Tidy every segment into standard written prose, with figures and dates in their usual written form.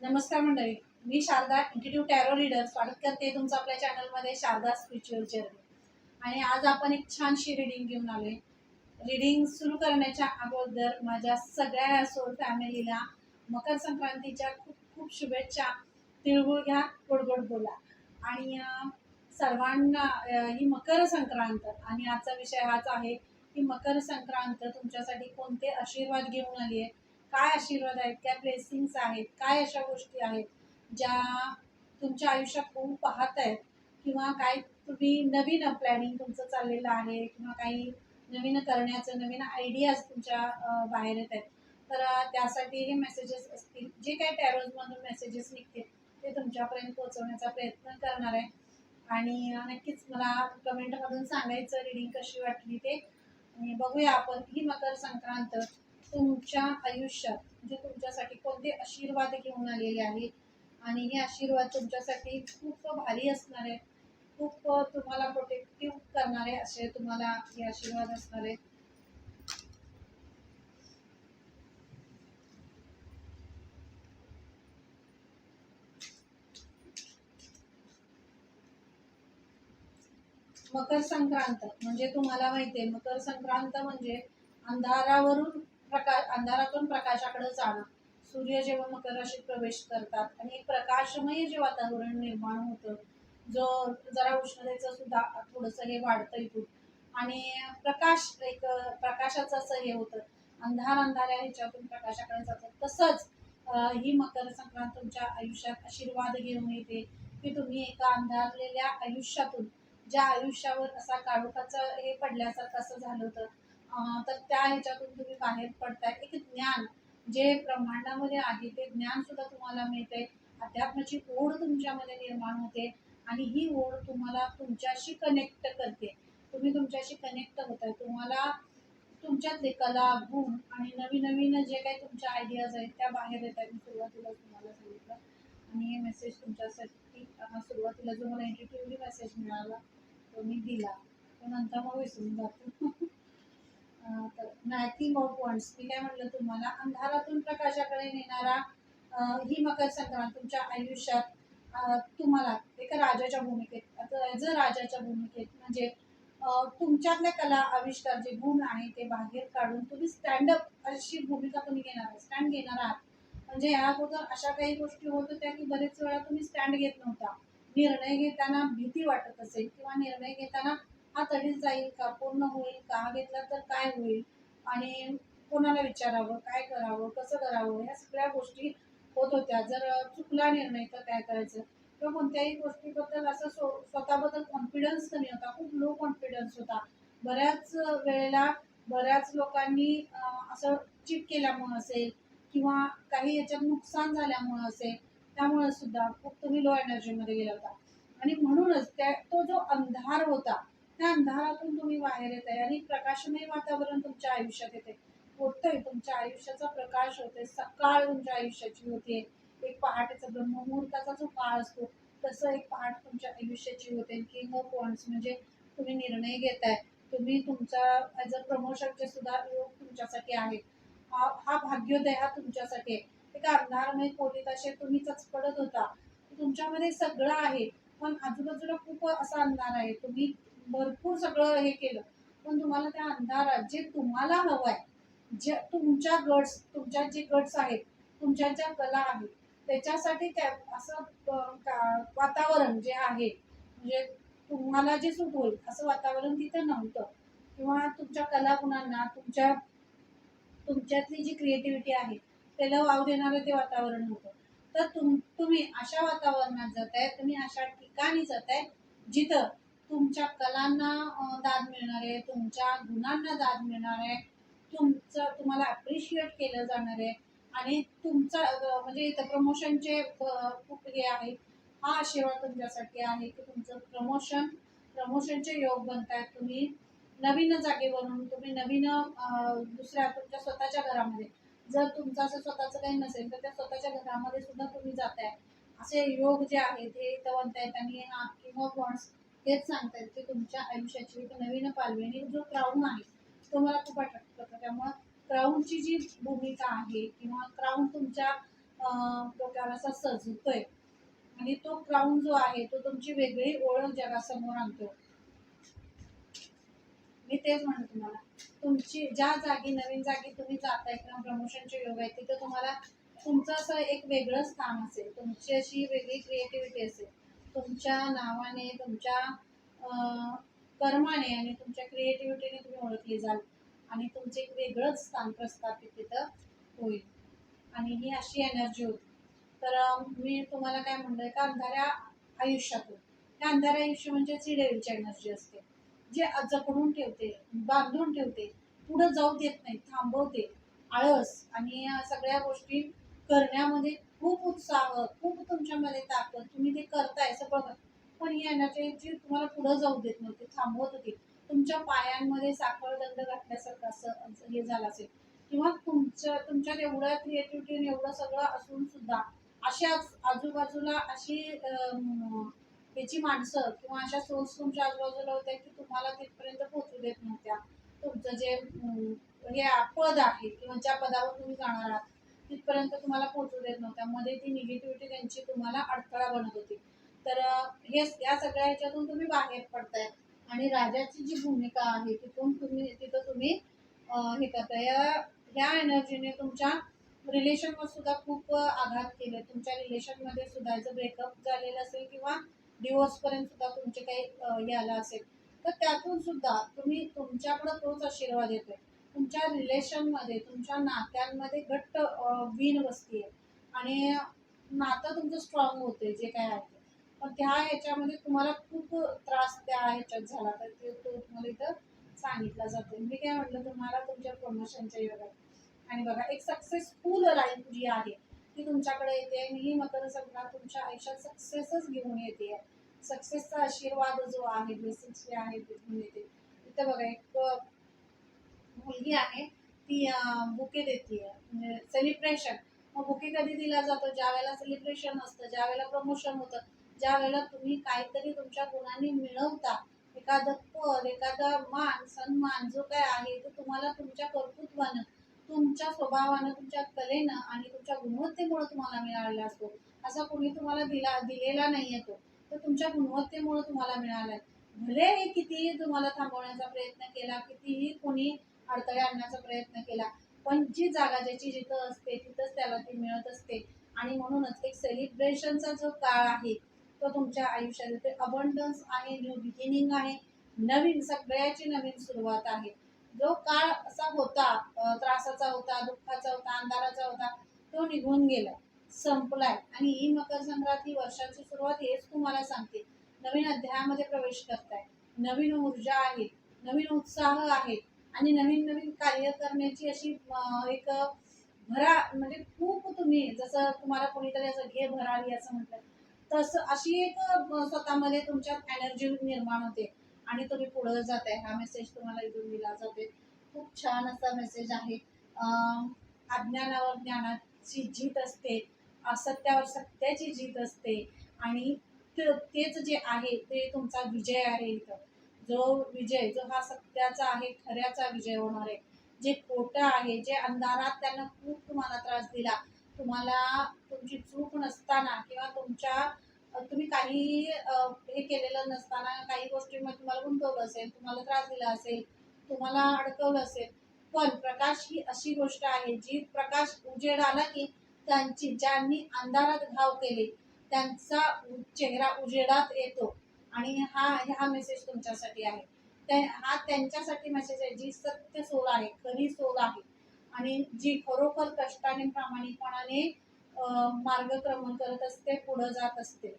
नमस्कार मंडळी, मी Sharda institute tarot reader स्वागत करते तुमचं आपल्या चॅनलमध्ये शारदा स्पिरिच्युअल जर्नी. आणि आज आपण एक छानशी रीडिंग घेऊन आलोय. रीडिंग सुरू करण्याच्या अगोदर माझ्या सगळ्या सोल फॅमिलीला मकर संक्रांतीच्या खूप खूप शुभेच्छा. तिळगुळ घ्या, गोड गोड बोला. आणि सर्वांना ही मकर संक्रांत आणि आजचा विषय हाच आहे की मकर संक्रांत तुमच्यासाठी कोणते आशीर्वाद घेऊन आली आहे, काय आशीर्वाद आहेत, काय ब्लेसिंग्स आहेत, काय अशा गोष्टी आहेत ज्या तुमच्या आयुष्यात होऊ पाहत आहेत, किंवा काय तुम्ही नवीन प्लॅनिंग तुमचं चाललेलं आहे, किंवा काही नवीन करण्याचं नवीन आयडियाज तुमच्या बाहेर येत आहेत. तर त्यासाठी हे मेसेजेस असतील, जे काही टॅरोजमधून मेसेजेस निघतील ते तुमच्यापर्यंत पोहोचवण्याचा प्रयत्न करणार आहे. आणि नक्कीच मला कमेंटमधून सांगायचं रीडिंग कशी वाटली ते. आणि बघूया आपण ही मकर संक्रांत तुमच्या आयुष्यात म्हणजे तुमच्यासाठी कोणते आशीर्वाद घेऊन आलेले आहे. आणि हे आशीर्वाद तुमच्यासाठी खूप भारी असणार आहे, खूप तुम्हाला प्रोटेक्टिव्ह करणारे असे तुम्हाला हे आशीर्वाद असणार आहे. मकर संक्रांत म्हणजे तुम्हाला माहिती आहे, मकर संक्रांत म्हणजे अंधारातून प्रकाशाकडे जाणं. सूर्य जेव्हा मकर राशीत प्रवेश करतात आणि एक प्रकाशमय जे वातावरण निर्माण होतं, जो जरा उष्णतेचं सुद्धा थोडंसं हे वाढतं इथून. आणि प्रकाशाचं असं हे होतं, अंधाऱ्या ह्याच्यातून प्रकाशाकडे जातं. तसंच ही मकर संक्रांत तुमच्या आयुष्यात आशीर्वाद घेऊन येते की तुम्ही एका अंधारलेल्या आयुष्यातून, ज्या आयुष्यावर असा काळोखाचं हे पडल्यासारखं असं झालं होतं, तर त्या ह्याच्यातून तुम्ही बाहेर पडताय. एक ज्ञान जे ब्रह्मांडामध्ये आहे ते ज्ञान सुद्धा तुम्हाला मिळते. अध्यात्माची ओढ तुमच्यामध्ये निर्माण होते आणि ही ओढ तुम्हाला तुमच्याशी कनेक्ट करते. तुम्ही तुमच्याशी कनेक्ट होताय, तुम्हाला तुमच्यातले कला गुण आणि नवीन नवीन जे काही तुमच्या आयडियाज आहेत त्या बाहेर येत आहेत. मी सुरुवातीला तुम्हाला सांगितलं. आणि हे मेसेज तुमच्यासाठी सुरुवातीला जो मला इंटिट्यूटिव्हली मेसेज मिळाला तो मी दिला, तो नंतर मग विसरून जातो. तर नॅकिंग ऑफ वॉन्ट्स, मी काय म्हटलं तुम्हाला, अंधारातून प्रकाशाकडे नेणारा ही मकर संक्रांत तुमच्या आयुष्यात तुम्हाला एका राजाच्या भूमिकेत, ॲज अ राजाच्या भूमिकेत म्हणजे तुमच्यातल्या कला आविष्कार जे गुण आहे ते बाहेर काढून तुम्ही स्टँडअप अशी भूमिका तुम्ही घेणार आहात, स्टँड घेणार आहात. म्हणजे या अगोदर अशा काही गोष्टी होत होत्या की बरेच वेळा तुम्ही स्टँड घेत नव्हता. निर्णय घेताना भीती वाटत असेल, किंवा निर्णय घेताना हा तडीच जाईल का, पूर्ण होईल का, घेतला तर काय होईल, आणि कोणाला विचारावं, काय करावं, कसं करावं, ह्या सगळ्या गोष्टी होत होत्या. जर चुकला निर्णय तर काय करायचं, किंवा कोणत्याही गोष्टीबद्दल असं स्वतःबद्दल कॉन्फिडन्स कमी होता, खूप लो कॉन्फिडन्स होता. बऱ्याच वेळेला बऱ्याच लोकांनी असं चीट केल्यामुळं असेल, किंवा काही याच्यात नुकसान झाल्यामुळं असेल, त्यामुळे सुद्धा खूप तुम्ही लो एनर्जीमध्ये गेला होता. आणि म्हणूनच तो जो अंधार होता त्या अंधारातून तुम्ही बाहेर येत आहे आणि प्रकाशमय वातावरण तुमच्या आयुष्यात येते, होतंय. तुमच्या आयुष्याचा प्रकाश होते, सकाळ तुमच्या आयुष्याची होते. एक पहाटेचा ब्रह्ममुहूर्ताचा जो काळ असतो तसं एक पहाट तुमच्या आयुष्याची होते. किंग ऑफ वॉन्ड्स म्हणजे तुम्ही निर्णय घेताय, तुम्ही तुमचा ॲज अ प्रमोशनचे सुद्धा योग तुमच्यासाठी आहे. हा भाग्योदय हा तुमच्यासाठी आहे. एका अंधारमय खोलीत असे तुम्ही चचपडत होता, तुमच्यामध्ये सगळं आहे पण आजूबाजूला खूप असा अंधार आहे. तुम्ही भरपूर सगळं हे केलं, पण तुम्हाला त्या अंधारात जे तुम्हाला हवं आहे, जे तुमच्या गट्स, तुमच्यात जे गट्स आहेत, तुमच्या ज्या कला आहेत, त्याच्यासाठी त्या असं वातावरण जे आहे, म्हणजे तुम्हाला जे सूट होईल असं वातावरण तिथं नव्हतं. किंवा तुमच्या कलागुणांना, तुमच्यातली जी क्रिएटिव्हिटी आहे त्याला वाव देणारं ते वातावरण होतं. तर तुम्ही अशा वातावरणात जाताय, तुम्ही अशा ठिकाणी जाताय जिथं तुमच्या कलांना दाद मिळणार आहे, तुमच्या गुणांना दाद मिळणार आहे, तुम्हाला अप्रिशिएट केलं जाणार आहे. आणि तुमचा म्हणजे इथं प्रमोशनचे खूप हे आहे. हा आशीर्वाद तुमच्यासाठी आहे की तुमचं प्रमोशनचे योग बनतायत. तुम्ही नवीन जागेवरून, तुम्ही नवीन दुसऱ्या तुमच्या स्वतःच्या घरामध्ये, जर तुमचं असं स्वतःचं काही नसेल तर त्या स्वतःच्या घरामध्ये सुद्धा तुम्ही जाताय. असे योग जे आहेत हे इथं बनतायत. आणि हा किंग ऑफ वॉन्ड्स हेच सांगतायत की तुमच्या आयुष्याची एक नवीन पालवी, आणि जो क्राऊन आहे तो मला खूप अट्रॅक्ट करतो. त्यामुळं क्राऊनची जी भूमिका आहे, किंवा क्राऊन तुमच्या डोक्यावर असा सजतोय आणि तो क्राऊन जो आहे तो तुमची वेगळी ओळख जगासमोर आणतो. मी तेच म्हणते तुम्हाला, तुमची ज्या जागी नवीन जागी तुम्ही जाताय किंवा प्रमोशनचे योग आहे तिथं तुम्हाला तुमचं असं एक वेगळं स्थान असेल, तुमची अशी वेगळी क्रिएटिव्हिटी असेल, तुमच्या नावाने, तुमच्या कर्माने आणि तुमच्या क्रिएटिव्हिटीने तुम्ही ओळखली जाल आणि तुमचं एक वेगळंच स्थान प्रस्थापित तिथं होईल आणि ही अशी एनर्जी होती. तर मी तुम्हाला काय म्हणलंय का, अंधाऱ्या आयुष्यातून, त्या अंधाऱ्या आयुष्य म्हणजे ती डेव्हिलची एनर्जी असते, जे जपडून ठेवते, बांधून ठेवते, पुढे जाऊ देत नाही, थांबवते. आळस आणि सगळ्या गोष्टी करण्यामध्ये खूप उत्साह, खूप तुमच्यामध्ये ताकद, तुम्ही ते करताय सगळं, पण ही एनर्जी जी तुम्हाला पुढे जाऊ देत नव्हती, थांबवत होती. तुमच्या पायांमध्ये साखळदंड घातल्यासारखं असं हे झालं असेल, किंवा तुमच्यात एवढं क्रिएटिव्हिटी एवढं सगळं असून सुद्धा अशाच आजूबाजूला अशी त्याची माणसं किंवा अशा सोर्स तुमच्या आजूबाजूला होत्या की तुम्हाला तिथपर्यंत पोहोचू देत नव्हत्या. तुमचं जे हे पद आहे किंवा ज्या पदावर तुम्ही जाणार आहात तिथपर्यंत तुम्हाला पोहोचू देत नव्हत्या. मध्ये ती निगेटिव्हिटी त्यांची तुम्हाला अडथळा बनत होती. तर हे या सगळ्या ह्याच्यातून तुम्ही बाहेर पडताय आणि राजाची जी भूमिका आहे तिथं तुम्ही हे करताय. ह्या एनर्जीने तुमच्या रिलेशनवर सुद्धा खूप आघात केले. तुमच्या रिलेशनमध्ये सुद्धा जर ब्रेकअप झालेलं असेल किंवा डिवोर्स पर्यंत सुद्धा तुमचे काही हे आलं असेल, तर त्यातून सुद्धा तुम्ही तुमच्याकडे तोच आशीर्वाद येतोय. तुमच्या रिलेशनमध्ये, तुमच्या नात्यांमध्ये घट्ट वीण बसतीये आणि नातं तुमचं स्ट्रॉंग होते जे काय आहे. पण त्या ह्याच्यामध्ये तुम्हाला खूप त्रास त्या ह्याच्यात झाला, तर तो तुम्हाला इथं सांगितला जातो. मी काय म्हटलं तुम्हाला, तुमच्या प्रमोशनच्या योगात आणि बघा एक सक्सेसफुल लाईफ जी आहे ती तुमच्याकडे येते आणि ही मकर संक्रांत तुमच्या आयुष्यात सक्सेसच घेऊन येते. सक्सेसचा आशीर्वाद जो आहे, ब्लेसिंग्स जे आहे ते घेऊन येते. इथं बघा एक मुलगी आहे, ती बुके देते म्हणजे सेलिब्रेशन. मग बुके कधी दिला जातो, ज्या वेळेला सेलिब्रेशन असतं, ज्या वेळेला प्रमोशन होतं, ज्या वेळेला तुम्ही काहीतरी तुमच्या गुणांनी मिळवता, एखादं पद, एखादा मान सन्मान जो काय आहे तो तुम्हाला तुमच्या कर्तृत्वानं, तुमच्या स्वभावानं, तुमच्या कलेनं आणि तुमच्या गुणवत्तेमुळे तुम्हाला मिळालेला असतो. असा कोणी तुम्हाला दिलेला नाही येतो, तर तुमच्या गुणवत्तेमुळे तुम्हाला मिळालाय. भले हे कितीही तुम्हाला थांबवण्याचा प्रयत्न केला, कितीही कोणी अडथळे आणण्याचा प्रयत्न केला, पण जी जागा ज्याची जिथं असते तिथंच त्याला ती मिळत असते. आणि म्हणूनच एक सेलिब्रेशनचा जो काळ आहे तो तुमच्या आयुष्यात ते अबंडन्स आहे, न्यू बिगिनिंग आहे, नवीन सगळ्याची नवीन सुरुवात आहे. जो काळ असा होता, त्रासाचा होता, दुःखाचा होता, अंधाराचा होता, तो निघून गेला, संपलाय. आणि ही मकर संक्रांत ही वर्षाची सुरुवात हेच तुम्हाला सांगते. नवीन अध्यायामध्ये प्रवेश करताय, नवीन ऊर्जा आहे, नवीन उत्साह आहे आणि नवीन नवीन कार्य करण्याची अशी एक भरा, म्हणजे खूप तुम्ही जसं तुम्हाला कोणीतरी असं घे भरारी असं म्हटलं, तसं अशी एक स्वतःमध्ये तुमच्यात एनर्जी निर्माण होते आणि तुम्ही पुढे जाताय. हा मेसेज तुम्हाला इथून दिला जातोय. खूप छान असा मेसेज आहे. अज्ञानावर ज्ञानाची जीत असते, असत्यावर सत्याची जीत असते आणि तेच जे आहे ते तुमचा विजय आहे. इथं जो विजय, जो हा सत्याचा आहे, खऱ्याचा विजय होणार आहे. जे खोटं आहे, जे अंधारात त्यानं खूप तुम्हाला त्रास दिला, तुम्हाला तुमची चूक नसताना किंवा तुम्ही काही हे केलेलं नसताना काही गोष्टींमध्ये तुम्हाला गुंतवलं असेल, तुम्हाला त्रास दिला असेल, तुम्हाला अडकवलं असेल, पण प्रकाश ही अशी गोष्ट आहे जी प्रकाश उजेड आला की ज्यांनी अंधारात घाव केले त्यांचा चेहरा उजेडात येतो. आणि हा मेसेज तुमच्यासाठी आहे. हा त्यांच्यासाठी मेसेज आहे जी सत्य सोल आहे, खरी सोल आहे आणि जी खरोखर कष्टाने प्रामाणिकपणाने मार्गक्रमण करत असते, पुढे जात असते.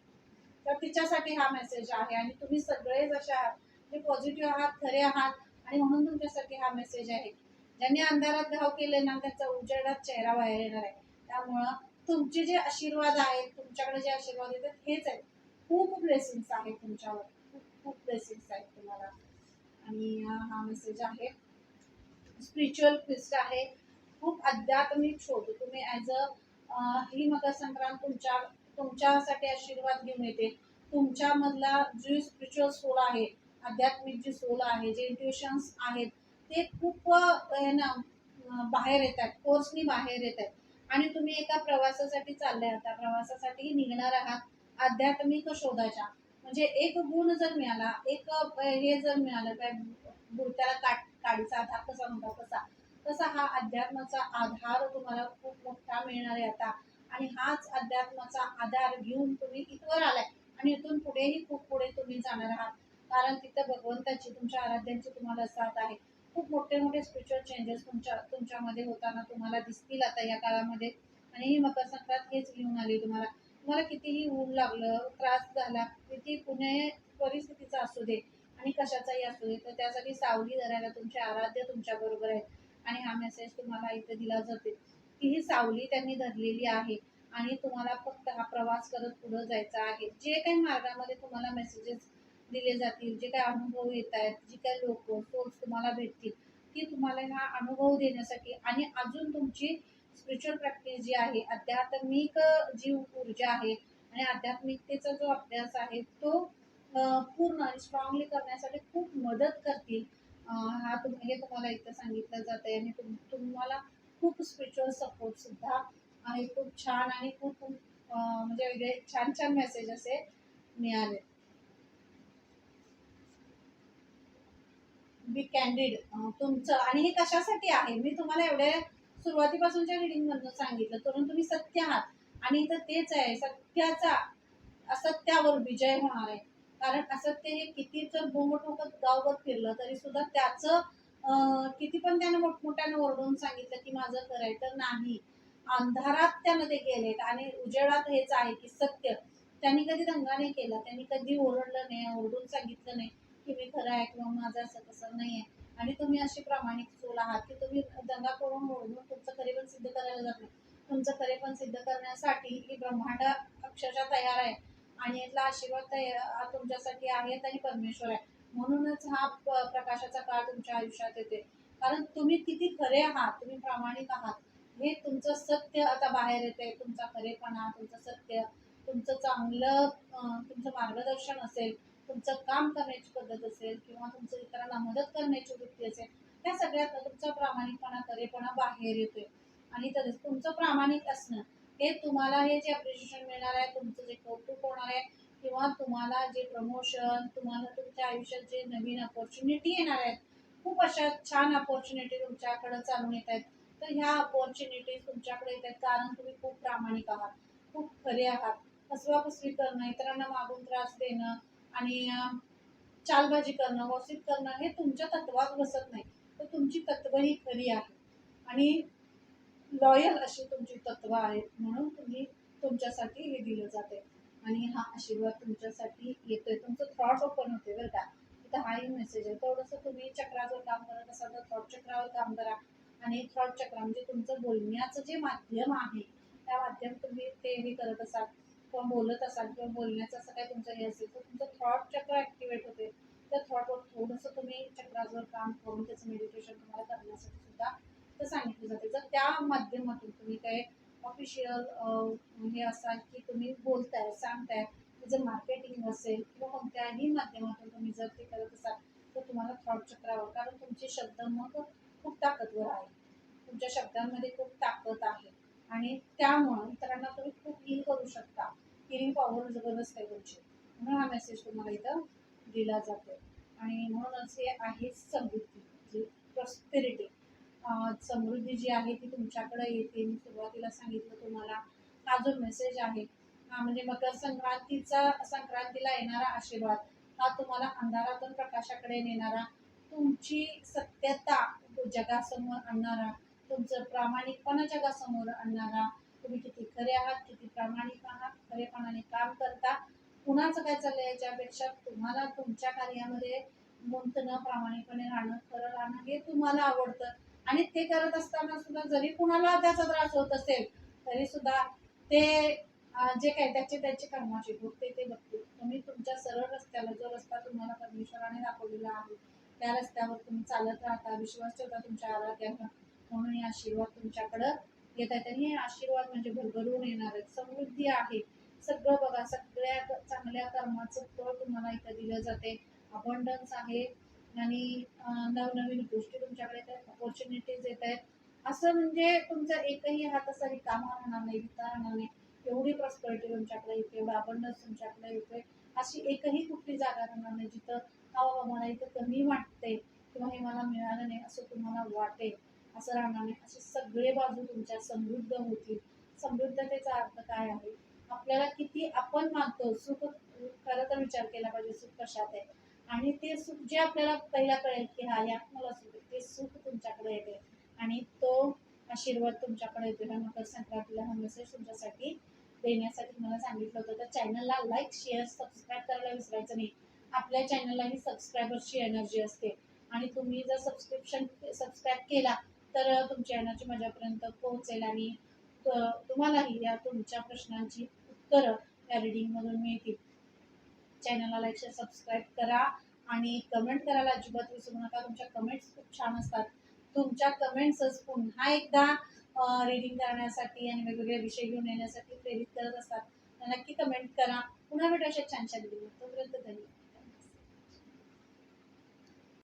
तर तिच्यासाठी हा मेसेज आहे आणि तुम्ही सगळे जसे आहात, जे पॉझिटिव्ह आहात, खरे आहात आणि म्हणून तुमच्यासाठी हा मेसेज आहे. ज्यांनी अंधारात घाव केले ना त्यांचा उजेडात चेहरा बाहेर येणार आहे. त्यामुळं तुमचे जे आशीर्वाद आहेत, तुमच्याकडे जे आशीर्वाद येतात हेच आहेत. खूप ब्लेसिंग्स आहेत तुमच्यावर, खूप खूप ब्लेसिंग्स आहेत तुम्हाला. आणि हा मेसेज आहे स्पिरिच्युअल क्विस्ट आहे, खूप आध्यात्मिक शोध. तुम्ही ॲज ही मकर संक्रांत तुमच्यासाठी आशीर्वाद घेऊन येते. तुमच्यामधला जी स्पिरिच्युअल सोल आहे, आध्यात्मिक जी सोल आहे, जे इंट्युशन्स आहेत ते खूप बाहेर येत आहेत, फोर्सनी बाहेर येत आहेत आणि तुम्ही एका प्रवासासाठी चालले आता प्रवासासाठी निघणार आहात आध्यात्मिक शोधाच्या. म्हणजे एक गुण जर मिळाला, एक हे जर मिळालं काय, बुडत्याला काडीचा आधार कसा म्हणतात तसा, तसा हा अध्यात्माचा आधार तुम्हाला खूप मोठा मिळणार आहे आता. आणि हाच अध्यात्माचा आधार घेऊन तुम्ही इथवर आलाय आणि इथून पुढेही खूप पुढे तुम्ही जाणार आहात. कारण तिथे भगवंताची, तुमच्या आराध्यांची तुम्हाला साथ आहे. खूप मोठे मोठे स्पिरिच्युअल चेंजेस तुमच्यामध्ये होताना तुम्हाला दिसतील आता या काळामध्ये. आणि ही मकर संक्रांत हेच घेऊन आली तुम्हाला. तुम्हाला कितीही ऊन लागलं, त्रास झाला, किती कुणे परिस्थितीचा असू दे आणि कशाचाही असू दे, तर त्यासाठी सावली धरायला तुमचे आराध्य तुमच्या बरोबर आहेत. आणि हा मेसेज तुम्हाला इथे दिला जाते की ही सावली त्यांनी धरलेली आहे आणि तुम्हाला फक्त हा प्रवास करत पुढे जायचा आहे. जे काही मार्गामध्ये तुम्हाला मेसेजेस दिले जातील, जे काही अनुभव येत आहेत, जी काही लोक सोर्स तुम्हाला भेटतील, ती तुम्हाला हा अनुभव देण्यासाठी आणि अजून तुमची स्पिरिच्युअल प्रॅक्टिस जी आहे, आध्यात्मिक जी ऊर्जा आहे आणि आध्यात्मिकतेचा जो अभ्यास आहे तो पूर्ण आणि स्ट्रॉंगली करण्यासाठी खूप मदत करतील. हे तुम्हाला इथं सांगितलं जात आहे. आणि तुम्हाला खूप स्पिरिच्युअल सपोर्ट सुद्धा आहे. खूप छान आणि खूप म्हणजे वेगळे छान छान मेसेज असे मिळाले. बी कॅन्डिड तुमचं. आणि हे कशासाठी आहे मी तुम्हाला एवढ्या सुरुवातीपासूनच्या रिडिंग मधून सांगितलं, कारण तुम्ही सत्य आहात आणि इथं तेच आहे, सत्याचा असत्यावर विजय होणार आहे. कारण असत्य हे किती जर बोंब ठोकत गावभर फिरलं तरी सुद्धा त्याचं किती पण त्यानं मोठमोठ्यानं ओरडून सांगितलं की माझं खरंय, तर नाही. अंधारात त्यानं ते गेलेत आणि उजेडात हेच आहे की सत्य. त्यांनी कधी दंगा नाही केला, त्यांनी कधी ओरडलं नाही, ओरडून सांगितलं नाही की मी खरं आहे किंवा माझं असं तसं नाहीये. आणि तुम्ही अशी प्रामाणिक सोल आहात की तुम्ही दंगा करून ओरडून तुमचं खरेपण सिद्ध करायला जात नाही. तुमचं खरेपण सिद्ध करण्यासाठी ही ब्रह्मांड अक्षरशः तयार आहे आणि यातला आशीर्वाद तुमच्यासाठी आहेत आणि परमेश्वर आहे. म्हणूनच हा प्रकाशाचा काळ तुमच्या आयुष्यात येते. कारण तुम्ही किती खरे आहात, तुम्ही प्रामाणिक आहात, हे तुमचं सत्य आता बाहेर येते. तुमचा खरेपणा, तुमचं सत्य, तुमचं चांगलं तुमचं मार्गदर्शन असेल, तुमचं काम करण्याची पद्धत असेल किंवा तुमचं इतरांना मदत करण्याची वृत्ती असेल, त्या सगळ्यात तुमचा प्रामाणिकपणा, खरेपणा बाहेर येतोय. आणि तरीच तुमचं प्रामाणिक असणं हे तुम्हाला हे जे अप्रिशिएशन मिळणार आहे, तुमचं जे कौतुक होणार आहे किंवा तुम्हाला जे प्रमोशन, तुम्हाला तुमच्या आयुष्यात जे नवीन अपॉर्च्युनिटी येणार आहेत, खूप अशा छान अपॉर्च्युनिटी तुमच्याकडे चालून येत आहेत. तर ह्या अपॉर्च्युनिटीज तुमच्याकडे येत आहेत कारण तुम्ही खूप प्रामाणिक आहात, खूप खरे आहात. फसवाफसवी करणं, इतरांना मागून त्रास देणं आणि चालबाजी करणं, वॉसिप करणं हे तुमच्या तत्वात बसत नाही. तर तुमची तत्व ही खरी आहे आणि लॉयल अशी तुमची तत्व आहेत. म्हणून तुम्ही तुमच्यासाठी हे दिलं जाते आणि हा आशीर्वाद तुमच्यासाठी येतोय. तुमचं थॉट ओपन होते बरं का. इथं हाही मेसेज आहे. थोडंसं तुम्ही चक्रावर काम करत असाल तर थॉट चक्रावर काम करा. आणि थॉट चक्र म्हणजे तुमचं बोलण्याचं जे माध्यम आहे, त्या माध्यम तुम्ही ते हे करत असाल किंवा बोलत असाल किंवा बोलण्याचं असं काही तुमचं हे असेल तर तुमचं थॉट चक्र ऍक्टिव्हेट होते. त्या थॉटवर थोडंसं तुम्ही चक्रावर काम करून त्याचं मेडिटेशन तुम्हाला करण्यासाठी सुद्धा तर सांगितलं जाते. जर त्या माध्यमातून तुम्ही काही ऑफिशियल हे असाल की तुम्ही बोलताय, सांगताय, जर मार्केटिंग असेल किंवा कोणत्याही माध्यमातून तुम्ही जर ते करत असाल तर तुम्हाला थॉट चक्रावर, कारण तुमचे शब्द मग खूप ताकदवर आहे. तुमच्या शब्दांमध्ये खूप ताकद आहे आणि त्यामुळं इतरांना तुम्ही खूप हील करू शकता. हिलिंग पॉवर जबरदस्त आहे तुमची. म्हणून हा मेसेज तुम्हाला इथं दिला जातो. आणि म्हणूनच हे आहे समृद्धी, जी प्रॉस्पेरिटी, समृद्धी जी आहे ती तुमच्याकडे येते. मी सुरुवातीला सांगितलं तुम्हाला हा जो मेसेज आहे, हा म्हणजे मकर संक्रांतीला येणारा आशीर्वाद, हा तुम्हाला अंधारातून प्रकाशाकडे नेणारा, तुमची सत्यता जगासमोर आणणारा, तुमचं प्रामाणिकपणा जगासमोर आणणारा, तुम्ही किती खरे आहात, किती प्रामाणिक आहात, खरेपणाने काम करता, कुणाचं काय चाललंय याच्यापेक्षा तुम्हाला तुमच्या कार्यामध्ये गुंतणं, प्रामाणिकपणे राहणं, खरं राहणं हे तुम्हाला आवडतं. आणि ते करत असताना सुद्धा जरी कुणाला त्याचा त्रास होत असेल तरी सुद्धा ते जे काही त्याचे कर्माचे भोग ते बघतील. तुम्ही तुमच्या सरळ रस्त्याला, जो रस्ता तुम्हाला परमेश्वराने दाखवलेला आहे, त्या रस्त्यावर तुम्ही चालत राहता, विश्वास ठेवता तुमच्या आराध्यावर. म्हणून हे आशीर्वाद तुमच्याकडं येत आहेत आणि हे आशीर्वाद म्हणजे भरभरून येणार आहेत. समृद्धी आहे सगळं बघा, सगळ्या चांगल्या कर्माचं फळ तुम्हाला इथं दिलं जाते. अबंडन्स आहे आणि नवनवीन गोष्टी तुमच्याकडे येत आहेत, अपॉर्च्युनिटीज येत आहेत. असं म्हणजे तुमचा एकही हात असा रिकामा राहणार नाही, रिकामा राहणार नाही. एवढी प्रॉस्पेरिटी तुमच्याकडे येते, एवढा अबंडन्स तुमच्याकडे येतोय. अशी एकही कुठली जागा राहणार नाही जिथं हा बाबा मला इथं कमी वाटते किंवा हे मला मिळालं नाही असं तुम्हाला वाटेल, असं राहणार नाही. असे सगळे बाजू तुमच्या समृद्ध होतील. समृद्धतेचा अर्थ काय आहे? आपल्याला किती आपण मानतो सुख, खरं तर विचार केला पाहिजे सुख कशात आहे. आणि ते सुख जे आपल्याला पहिला कळेल की हा यात मला सुख आहे, ते सुख तुमच्याकडे येते आणि तो आशीर्वाद तुमच्याकडे येतो. ह्या मकर संक्रांतीला हा मेसेज तुमच्यासाठी देण्यासाठी मला सांगितलं होतं. तर चॅनलला लाईक, शेअर, सबस्क्राईब करायला विसरायचं नाही. आपल्या चॅनललाही सबस्क्रायबर्सची एनर्जी असते आणि तुम्ही जर सबस्क्राईब केला तर तुमची एनर्जी माझ्यापर्यंत पोहोचेल आणि तुम्हालाही या तुमच्या प्रश्नांची उत्तरं या रिडिंगमधून मिळतील. चॅनलला लाईक, शेअर, सबस्क्राईब करा आणि कमेंट करायला अजिबात विसरू नका. तुमच्या कमेंट्स खूप छान असतात. तुमच्या कमेंट्सच पुन्हा एकदा रीडिंग करण्यासाठी आणि वेगवेगळे विषय घेऊन येण्यासाठी प्रेरित करत असतात. तर नक्की कमेंट करा. पुन्हा भेटू अशा छानशा व्हिडिओ. तोपर्यंत धन्यवाद.